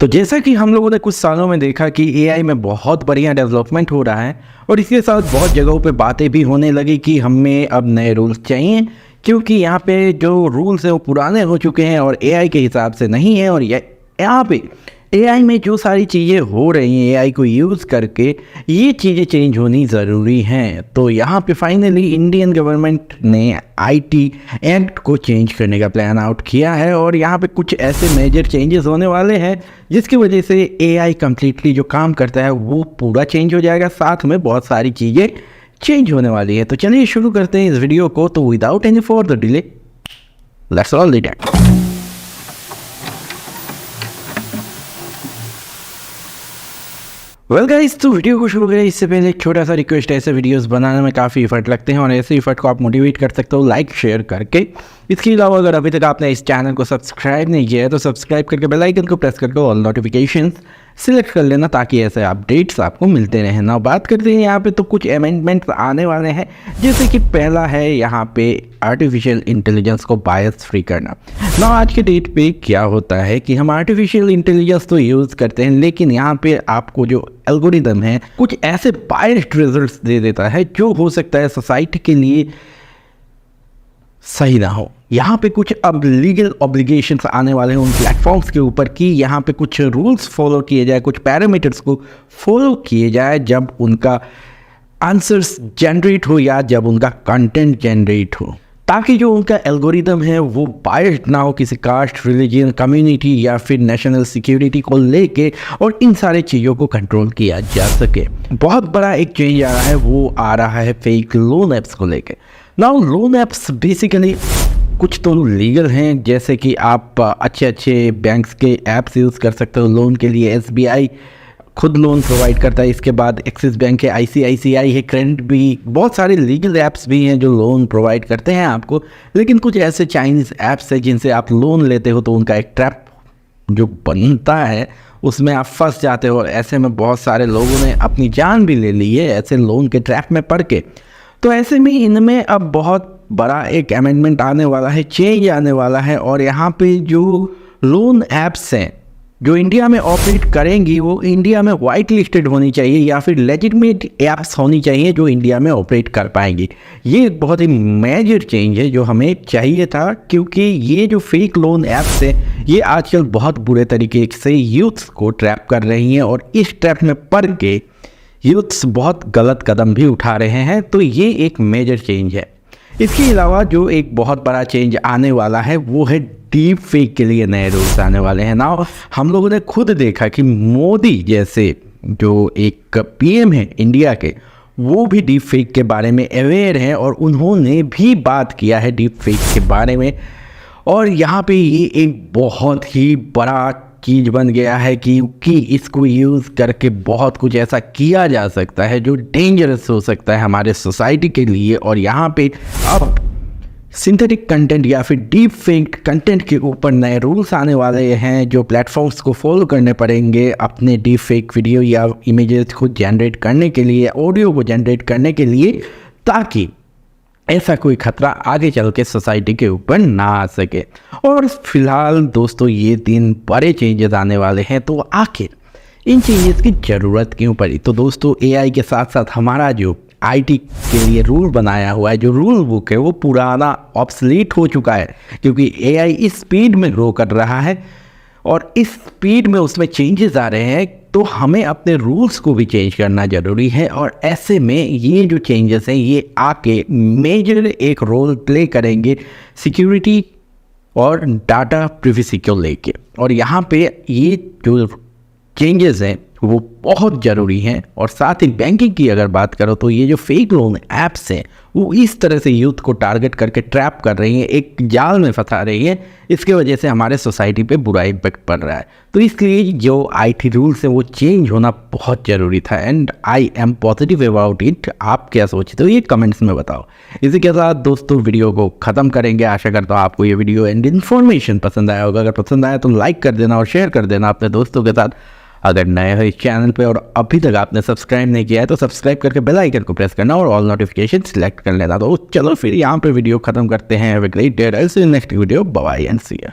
तो जैसा कि हम लोगों ने कुछ सालों में देखा कि एआई में बहुत बढ़िया डेवलपमेंट हो रहा है और इसके साथ बहुत जगहों पे बातें भी होने लगी कि हमें अब नए रूल्स चाहिए, क्योंकि यहाँ पे जो रूल्स हैं वो पुराने हो चुके हैं और एआई के हिसाब से नहीं है। और यहाँ पे एआई में जो सारी चीज़ें हो रही हैं एआई को यूज़ करके, ये चीज़ें चेंज होनी ज़रूरी हैं। तो यहाँ पे फाइनली इंडियन गवर्नमेंट ने आईटी एक्ट को चेंज करने का प्लान आउट किया है और यहाँ पे कुछ ऐसे मेजर चेंजेस होने वाले हैं जिसकी वजह से एआई कम्प्लीटली जो काम करता है वो पूरा चेंज हो जाएगा, साथ में बहुत सारी चीज़ें चेंज होने वाली है। तो चलिए शुरू करते हैं इस वीडियो को। तो without any further delay let's all the date. Well guys, तो वीडियो को शुरू करें इससे पहले एक छोटा सा रिक्वेस्ट है। ऐसे वीडियोस बनाने में काफ़ी इफर्ट लगते हैं और ऐसे इफर्ट को आप मोटिवेट कर सकते हो लाइक शेयर करके। इसके अलावा अगर अभी तक आपने इस चैनल को सब्सक्राइब नहीं किया है तो सब्सक्राइब करके बेल आइकन को प्रेस करके ऑल नोटिफिकेशंस सिलेक्ट कर लेना ताकि ऐसे अपडेट्स आपको मिलते रहें ना। बात करते हैं यहाँ पे तो कुछ अमेंडमेंट्स आने वाले हैं, जैसे कि पहला है यहाँ पे आर्टिफिशियल इंटेलिजेंस को बायस फ्री करना ना। आज के डेट पे क्या होता है कि हम आर्टिफिशियल इंटेलिजेंस तो यूज़ करते हैं, लेकिन यहाँ पे आपको जो एल्गोरिदम है कुछ ऐसे बायस्ड रिजल्ट्स दे देता है जो हो सकता है सोसाइटी के लिए सही ना हो। यहाँ पे कुछ अब लीगल ऑब्लिगेशंस आने वाले हैं उन प्लेटफॉर्म्स के ऊपर कि यहाँ पे कुछ रूल्स फॉलो किए जाए, कुछ पैरामीटर्स को फॉलो किए जाए जब उनका आंसर्स जनरेट हो या जब उनका कंटेंट जनरेट हो, ताकि जो उनका एल्गोरिदम है वो बायस्ड ना हो किसी कास्ट, रिलीजन, कम्युनिटी या फिर नेशनल सिक्योरिटी को लेके, और इन सारे चीज़ों को कंट्रोल किया जा सके। बहुत बड़ा एक चेंज आ रहा है, वो आ रहा है फेक लोन ऐप्स को लेके। नाउ लोन ऐप्स बेसिकली कुछ तो लीगल हैं, जैसे कि आप अच्छे बैंक्स के ऐप्स यूज़ कर सकते हो लोन के लिए। एसबीआई खुद लोन प्रोवाइड करता है, इसके बाद एक्सिस बैंक है, आईसीआईसीआई है, क्रेडिट भी, बहुत सारे लीगल ऐप्स भी हैं जो लोन प्रोवाइड करते हैं आपको। लेकिन कुछ ऐसे चाइनीज़ ऐप्स हैं जिनसे आप लोन लेते हो तो उनका एक ट्रैप जो बनता है उसमें आप फंस जाते हो। ऐसे में बहुत सारे लोगों ने अपनी जान भी ले ली है ऐसे लोन के ट्रैप में पड़ के। तो ऐसे में इनमें अब बहुत बड़ा एक अमेंडमेंट आने वाला है, चेंज आने वाला है। और यहाँ पे जो लोन ऐप्स हैं जो इंडिया में ऑपरेट करेंगी वो इंडिया में वाइट लिस्टेड होनी चाहिए या फिर लेजिटिमेट ऐप्स होनी चाहिए जो इंडिया में ऑपरेट कर पाएंगी। ये एक बहुत ही मेजर चेंज है जो हमें चाहिए था, क्योंकि ये जो फेक लोन ऐप्स है ये आजकल बहुत बुरे तरीके से यूथ्स को ट्रैप कर रही हैं और इस ट्रैप में पड़ के यूथ्स बहुत गलत कदम भी उठा रहे हैं। तो ये एक मेजर चेंज है। इसके अलावा जो एक बहुत बड़ा चेंज आने वाला है वो है डीप फेक के लिए नए रूल्स आने वाले हैं ना। हम लोगों ने खुद देखा कि मोदी जैसे जो एक पीएम है इंडिया के, वो भी डीप फेक के बारे में अवेयर हैं और उन्होंने भी बात किया है डीप फेक के बारे में। और यहाँ पे ये एक बहुत ही बड़ा चीज़ बन गया है कि इसको यूज़ करके बहुत कुछ ऐसा किया जा सकता है जो डेंजरस हो सकता है हमारे सोसाइटी के लिए। और यहाँ पे अब सिंथेटिक कंटेंट या फिर डीप फेक कंटेंट के ऊपर नए रूल्स आने वाले हैं जो प्लेटफॉर्म्स को फॉलो करने पड़ेंगे अपने डीप फेक वीडियो या इमेजेस को जनरेट करने के लिए, ऑडियो को जनरेट करने के लिए, ताकि ऐसा कोई खतरा आगे चल के सोसाइटी के ऊपर ना आ सके। और फिलहाल दोस्तों ये 3 बड़े चेंजेस आने वाले हैं, तो आखिर इन चेंजेस की ज़रूरत क्यों पड़ी? तो दोस्तों एआई के साथ साथ हमारा जो आईटी के लिए रूल बनाया हुआ है, जो रूल बुक है, वो पुराना ऑब्सलीट हो चुका है, क्योंकि एआई इस स्पीड में ग्रो कर रहा है और इस स्पीड में उसमें चेंजेस आ रहे हैं। तो हमें अपने रूल्स को भी चेंज करना ज़रूरी है। और ऐसे में ये जो चेंजेस हैं ये आके मेजर एक रोल प्ले करेंगे सिक्योरिटी और डाटा प्रिवेसी को लेके। और यहाँ पे ये जो चेंजेस हैं वो बहुत ज़रूरी हैं। और साथ ही बैंकिंग की अगर बात करो तो ये जो फेक लोन ऐप्स हैं वो इस तरह से यूथ को टारगेट करके ट्रैप कर रही हैं, एक जाल में फंसा रही है। इसके वजह से हमारे सोसाइटी पे बुरा इम्पैक्ट पड़ रहा है। तो इसलिए जो आईटी रूल्स है वो चेंज होना बहुत ज़रूरी था and I am positive about it. आप क्या सोचते हो ये कमेंट्स में बताओ। इसी के साथ दोस्तों वीडियो को ख़त्म करेंगे। आशा करता हूँ आपको ये वीडियो एंड इन्फॉर्मेशन पसंद आया होगा। अगर पसंद आया तो लाइक कर देना और शेयर कर देना अपने दोस्तों के साथ। अगर नए हो इस चैनल पे और अभी तक आपने सब्सक्राइब नहीं किया है तो सब्सक्राइब करके बेल आइकन को प्रेस करना और ऑल नोटिफिकेशन सिलेक्ट कर लेना। तो चलो फिर यहाँ पे वीडियो खत्म करते हैं। Have a great day, next video, bye and see you.